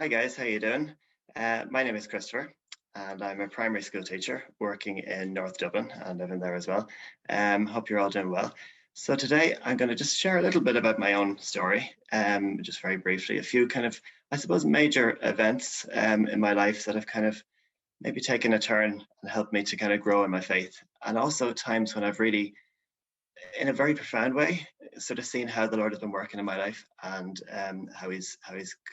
guys, how you doing? My name is Christopher, and I'm a primary school teacher working in North Dublin and living there as well. Hope you're all doing well. So today I'm going to just share a little bit about my own story, just very briefly. A few kind of, I suppose, major events in my life that have kind of maybe taken a turn and helped me to kind of grow in my faith, and also times when I've really, in a very profound way, sort of seen how the Lord has been working in my life, and how he's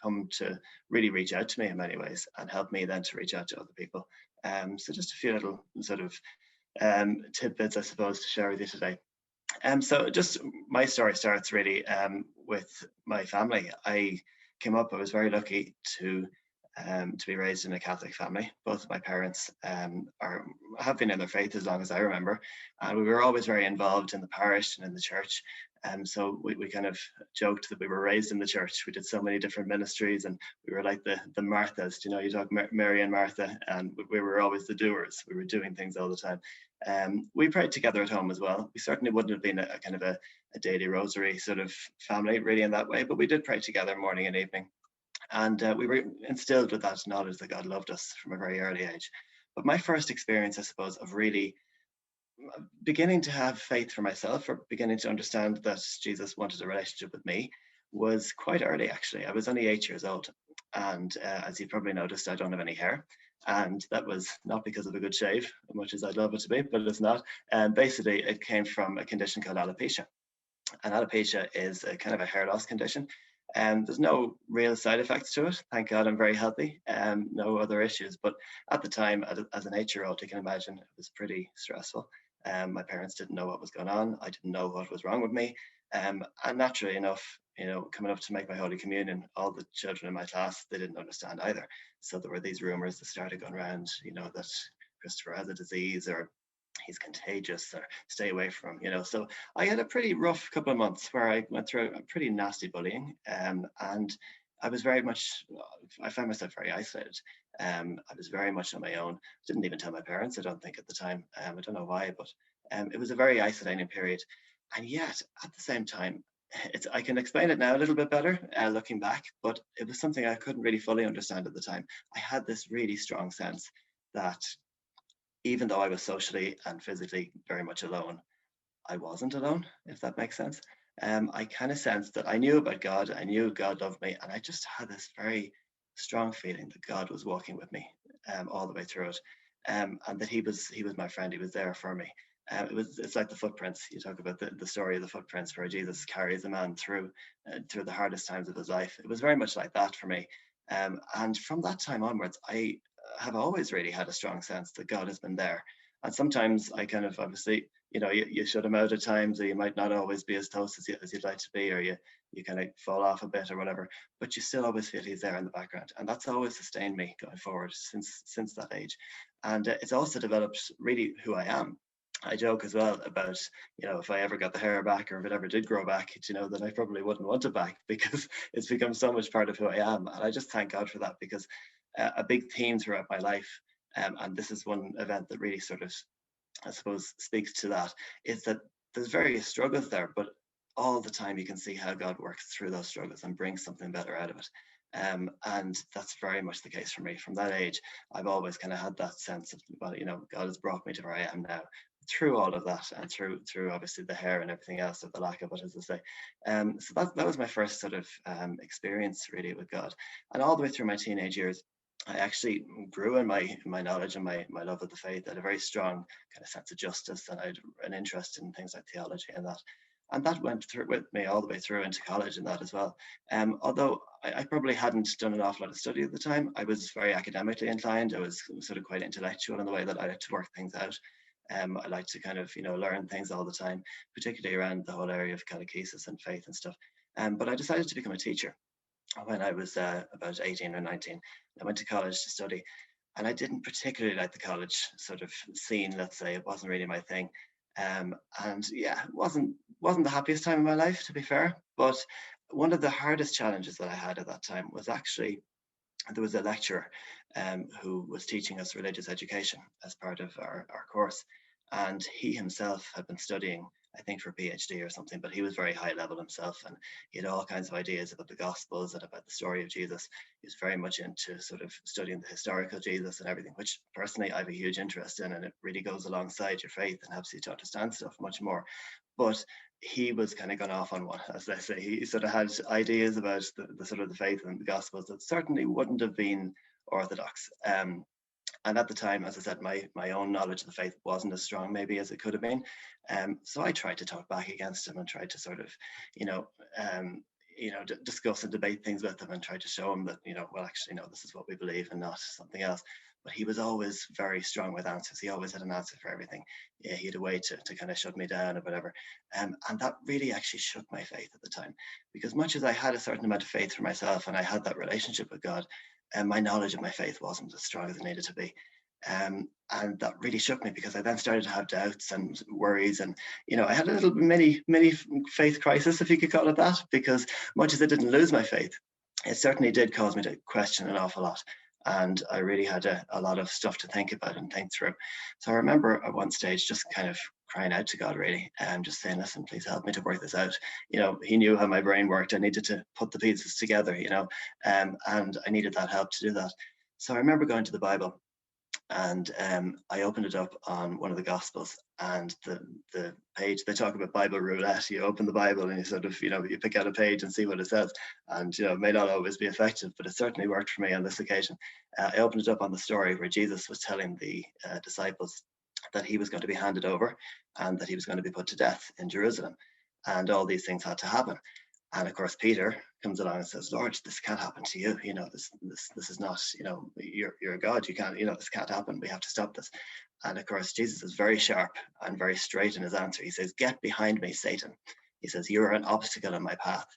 come to really reach out to me in many ways and help me then to reach out to other people. So just a few little sort of tidbits, I suppose, to share with you today. So just my story starts really with my family. I was very lucky to be raised in a Catholic family. Both of my parents have been in their faith as long as I remember, and we were always very involved in the parish and in the church. So we kind of joked that we were raised in the church. We did so many different ministries, and we were like the Marthas. You talk Mary and Martha, and we were always the doers. We were doing things all the time. We prayed together at home as well. We certainly wouldn't have been a kind of a daily rosary sort of family really in that way, but we did pray together morning and evening. And we were instilled with that knowledge that God loved us from a very early age. But my first experience, I suppose, of really beginning to have faith for myself, or beginning to understand that Jesus wanted a relationship with me, was quite early, actually. I was only 8 years old. And as you probably noticed, I don't have any hair. And that was not because of a good shave, as much as I'd love it to be, but it's not. And basically, it came from a condition called alopecia. And alopecia is a kind of a hair loss condition. There's no real side effects to it. Thank God I'm very healthy. No other issues. But at the time, as an 8-year-old, you can imagine it was pretty stressful. My parents didn't know what was going on. I didn't know what was wrong with me. And naturally enough, coming up to make my Holy Communion, all the children in my class, they didn't understand either. So there were these rumors that started going around, that Christopher has a disease, or he's contagious, or stay away from him. So I had a pretty rough couple of months where I went through a pretty nasty bullying, and I was very much, I found myself very isolated. I was very much on my own. Didn't even tell my parents, I don't think, at the time. I don't know why, but it was a very isolating period. And yet at the same time, I can explain it now a little bit better looking back, but it was something I couldn't really fully understand at the time. I had this really strong sense that even though I was socially and physically very much alone, I wasn't alone, if that makes sense. I kind of sensed that I knew about God, I knew God loved me, and I just had this very strong feeling that God was walking with me all the way through it, and that He was my friend. He was there for me. It's like the footprints. You talk about the story of the footprints where Jesus carries a man through the hardest times of his life. It was very much like that for me. And from that time onwards, I have always really had a strong sense that God has been there. And sometimes I kind of, obviously, you shut him out at times, or you might not always be as close as you'd like to be, or you kind of fall off a bit or whatever, but you still always feel he's there in the background. And that's always sustained me going forward since that age. And it's also developed really who I am. I joke as well about, if I ever got the hair back, or if it ever did grow back, that I probably wouldn't want it back, because it's become so much part of who I am. And I just thank God for that, because a big theme throughout my life, and this is one event that really sort of, I suppose, speaks to that, is that there's various struggles there, but all the time you can see how God works through those struggles and brings something better out of it. And that's very much the case for me. From that age, I've always kind of had that sense of, well, God has brought me to where I am now through all of that, and through obviously the hair and everything else, or the lack of it, as I say. So that was my first sort of experience really with God. And all the way through my teenage years, I actually grew in my knowledge and my love of the faith. I had a very strong kind of sense of justice, and I had an interest in things like theology and that. And that went through with me all the way through into college and that as well. Although I probably hadn't done an awful lot of study at the time, I was very academically inclined. I was sort of quite intellectual in the way that I like to work things out. I like to kind of, learn things all the time, particularly around the whole area of catechesis and faith and stuff. But I decided to become a teacher when I was about 18 or 19. I went to college to study, and I didn't particularly like the college sort of scene, let's say. It wasn't really my thing. And yeah, it wasn't the happiest time of my life, to be fair. But one of the hardest challenges that I had at that time was actually, there was a lecturer who was teaching us religious education as part of our course. And he himself had been studying, I think, for a PhD or something, but he was very high level himself, and he had all kinds of ideas about the Gospels and about the story of Jesus. He was very much into sort of studying the historical Jesus and everything, which personally I have a huge interest in, and it really goes alongside your faith and helps you to understand stuff much more. But he was kind of gone off on one, as they say. He sort of had ideas about the sort of the faith and the Gospels that certainly wouldn't have been orthodox. And at the time, as I said, my own knowledge of the faith wasn't as strong maybe as it could have been. So I tried to talk back against him and tried to sort of, you know, discuss and debate things with him and try to show him that, well, actually, no, this is what we believe and not something else. But he was always very strong with answers. He always had an answer for everything. Yeah, he had a way to kind of shut me down or whatever. And that really actually shook my faith at the time, because much as I had a certain amount of faith for myself and I had that relationship with God, and my knowledge of my faith wasn't as strong as it needed to be. And that really shook me, because I then started to have doubts and worries, and I had a little mini faith crisis, if you could call it that, because much as I didn't lose my faith, it certainly did cause me to question an awful lot, and I really had a lot of stuff to think about and think through. So I remember at one stage just kind of crying out to God, really, and just saying, listen, please help me to work this out. He knew how my brain worked. I needed to put the pieces together, and I needed that help to do that. So I remember going to the Bible, and I opened it up on one of the Gospels, and the page, they talk about Bible roulette. You open the Bible and you sort of, you pick out a page and see what it says, and it may not always be effective, but it certainly worked for me on this occasion. I opened it up on the story where Jesus was telling the disciples that he was going to be handed over and that he was going to be put to death in Jerusalem, and all these things had to happen. And of course, Peter comes along and says, Lord, this can't happen to you. This is not, you're a God. You can't, this can't happen. We have to stop this. And of course, Jesus is very sharp and very straight in his answer. He says, get behind me, Satan. He says, you're an obstacle in my path,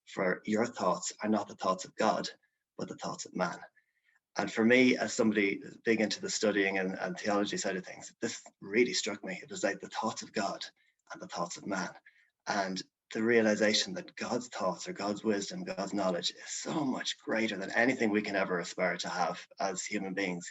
for your thoughts are not the thoughts of God, but the thoughts of man. And for me, as somebody big into the studying and theology side of things, this really struck me. It was like the thoughts of God and the thoughts of man. And the realization that God's thoughts or God's wisdom, God's knowledge is so much greater than anything we can ever aspire to have as human beings,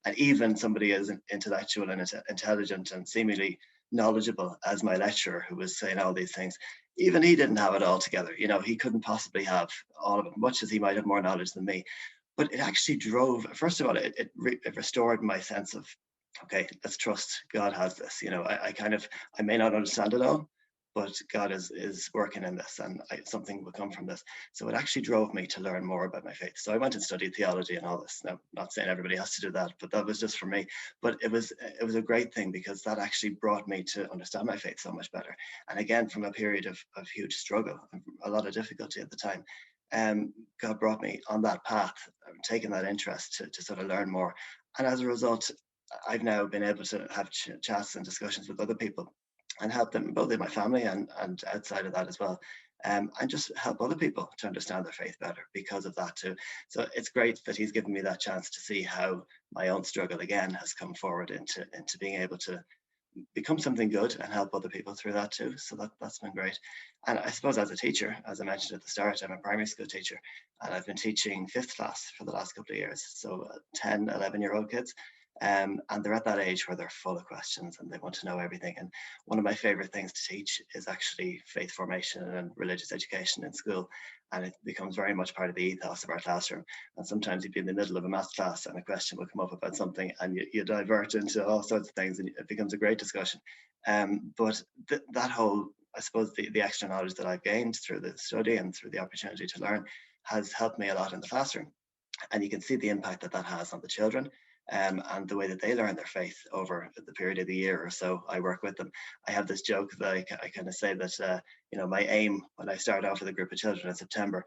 and even somebody as intellectual and intelligent and seemingly knowledgeable as my lecturer, who was saying all these things, even he didn't have it all together. He couldn't possibly have all of it, much as he might have more knowledge than me. But it actually drove, first of all, it restored my sense of, okay, let's trust God has this. I may not understand it all, but God is working in this, and something will come from this. So it actually drove me to learn more about my faith. So I went and studied theology and all this. Now, not saying everybody has to do that, but that was just for me. But it was a great thing, because that actually brought me to understand my faith so much better. And again, from a period of huge struggle, a lot of difficulty at the time, God brought me on that path, taking that interest to sort of learn more. And as a result, I've now been able to have chats and discussions with other people and help them, both in my family and outside of that as well, and just help other people to understand their faith better because of that too. So it's great that he's given me that chance to see how my own struggle again has come forward into being able to become something good and help other people through that too. So that's been great. And I suppose as a teacher, as I mentioned at the start, I'm a primary school teacher, and I've been teaching fifth class for the last couple of years. So 10, 11-year-old kids. And they're at that age where they're full of questions and they want to know everything. And one of my favorite things to teach is actually faith formation and religious education in school. And it becomes very much part of the ethos of our classroom. And sometimes you'd be in the middle of a maths class and a question will come up about something, and you divert into all sorts of things, and it becomes a great discussion. But that whole, I suppose, the extra knowledge that I've gained through the study and through the opportunity to learn has helped me a lot in the classroom. And you can see the impact that has on the children. And the way that they learn their faith over the period of the year or so I work with them. I have this joke that I kind of say that, my aim when I start off with a group of children in September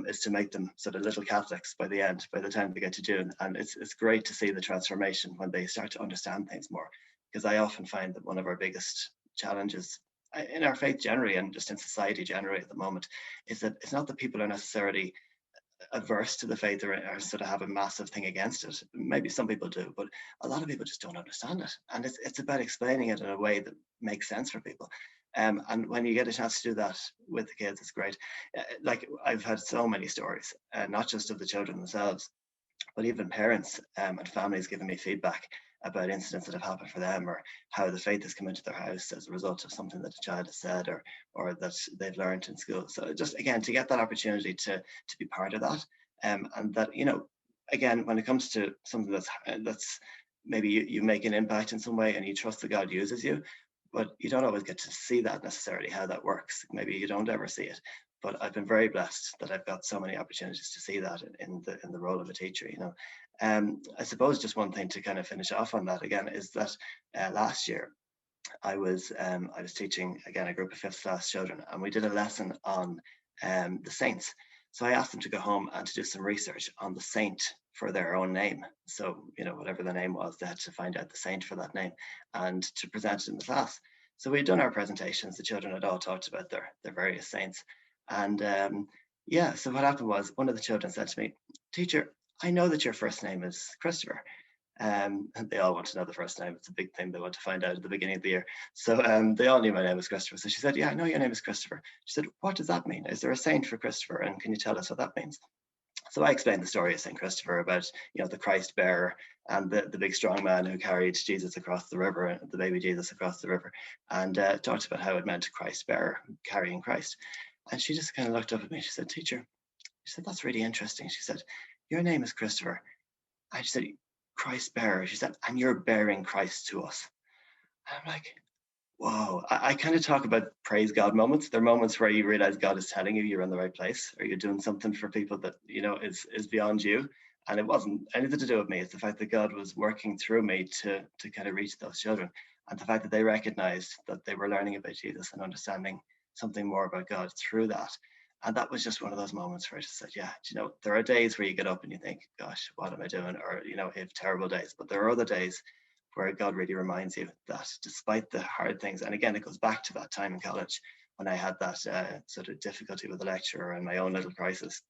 is to make them sort of little Catholics by the time they get to June. And it's great to see the transformation when they start to understand things more, because I often find that one of our biggest challenges in our faith generally, and just in society generally at the moment, is that it's not that people are necessarily averse to the faith or sort of have a massive thing against it. Maybe some people do, but a lot of people just don't understand it. And it's about explaining it in a way that makes sense for people. And when you get a chance to do that with the kids, it's great. Like I've had so many stories, not just of the children themselves, but even parents and families giving me feedback about incidents that have happened for them, or how the faith has come into their house as a result of something that a child has said, or that they've learned in school. So just again, to get that opportunity to be part of that, and that, again, when it comes to something that's maybe you make an impact in some way and you trust that God uses you, but you don't always get to see that necessarily, how that works. Maybe you don't ever see it. But I've been very blessed that I've got so many opportunities to see that in the role of a teacher. I suppose just one thing to kind of finish off on that again is that last year I was teaching again a group of fifth class children, and we did a lesson on the saints. So I asked them to go home and to do some research on the saint for their own name. So whatever the name was, they had to find out the saint for that name and to present it in the class. So we had done our presentations. The children had all talked about their various saints, and yeah. So what happened was one of the children said to me, "Teacher, I know that your first name is Christopher." And they all want to know the first name. It's a big thing they want to find out at the beginning of the year. So they all knew my name was Christopher. So she said, "Yeah, I know your name is Christopher." She said, "What does that mean? Is there a saint for Christopher? And can you tell us what that means?" So I explained the story of Saint Christopher about, the Christ bearer and the big strong man who carried Jesus across the river, the baby Jesus across the river, and talked about how it meant Christ bearer, carrying Christ. And she just kind of looked up at me. She said, "Teacher," she said, "that's really interesting." She said, "Your name is Christopher." I said, "Christ bearer." She said, "And you're bearing Christ to us." And I'm like, whoa. I kind of talk about praise God moments. They're moments where you realize God is telling you you're in the right place, or you're doing something for people that, is beyond you. And it wasn't anything to do with me. It's the fact that God was working through me to kind of reach those children. And the fact that they recognized that they were learning about Jesus and understanding something more about God through that. And that was just one of those moments where I just said, yeah, there are days where you get up and you think, gosh, what am I doing? Or, have terrible days. But there are other days where God really reminds you that despite the hard things, and again, it goes back to that time in college when I had that sort of difficulty with the lecturer and my own little crisis,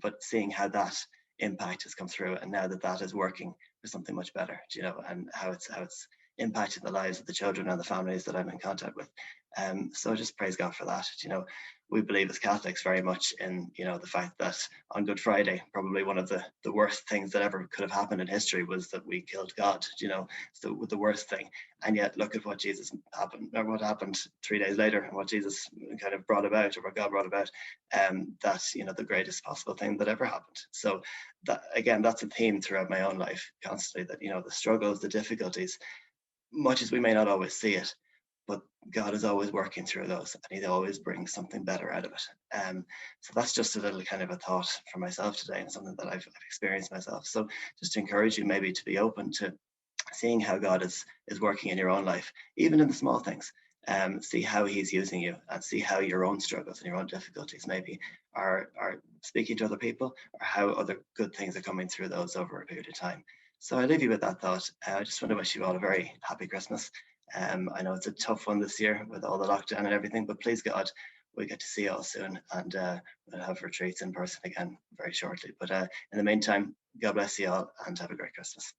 but seeing how that impact has come through, and now that is working for something much better, and how it's impacted the lives of the children and the families that I'm in contact with. So just praise God for that. We believe as Catholics very much in, the fact that on Good Friday, probably one of the worst things that ever could have happened in history was that we killed God. It's the worst thing. And yet look at what what happened 3 days later, and what Jesus kind of brought about, or what God brought about. That's, the greatest possible thing that ever happened. So that, again, that's a theme throughout my own life constantly, that, the struggles, the difficulties, much as we may not always see it, but God is always working through those, and he always brings something better out of it. So that's just a little kind of a thought for myself today, and something that I've experienced myself. So just to encourage you maybe to be open to seeing how God is working in your own life, even in the small things. See how he's using you, and see how your own struggles and your own difficulties maybe are speaking to other people, or how other good things are coming through those over a period of time. So I leave you with that thought. I just want to wish you all a very happy Christmas. I know it's a tough one this year with all the lockdown and everything, but please God, we get to see you all soon, and we'll have retreats in person again very shortly. But in the meantime, God bless you all, and have a great Christmas.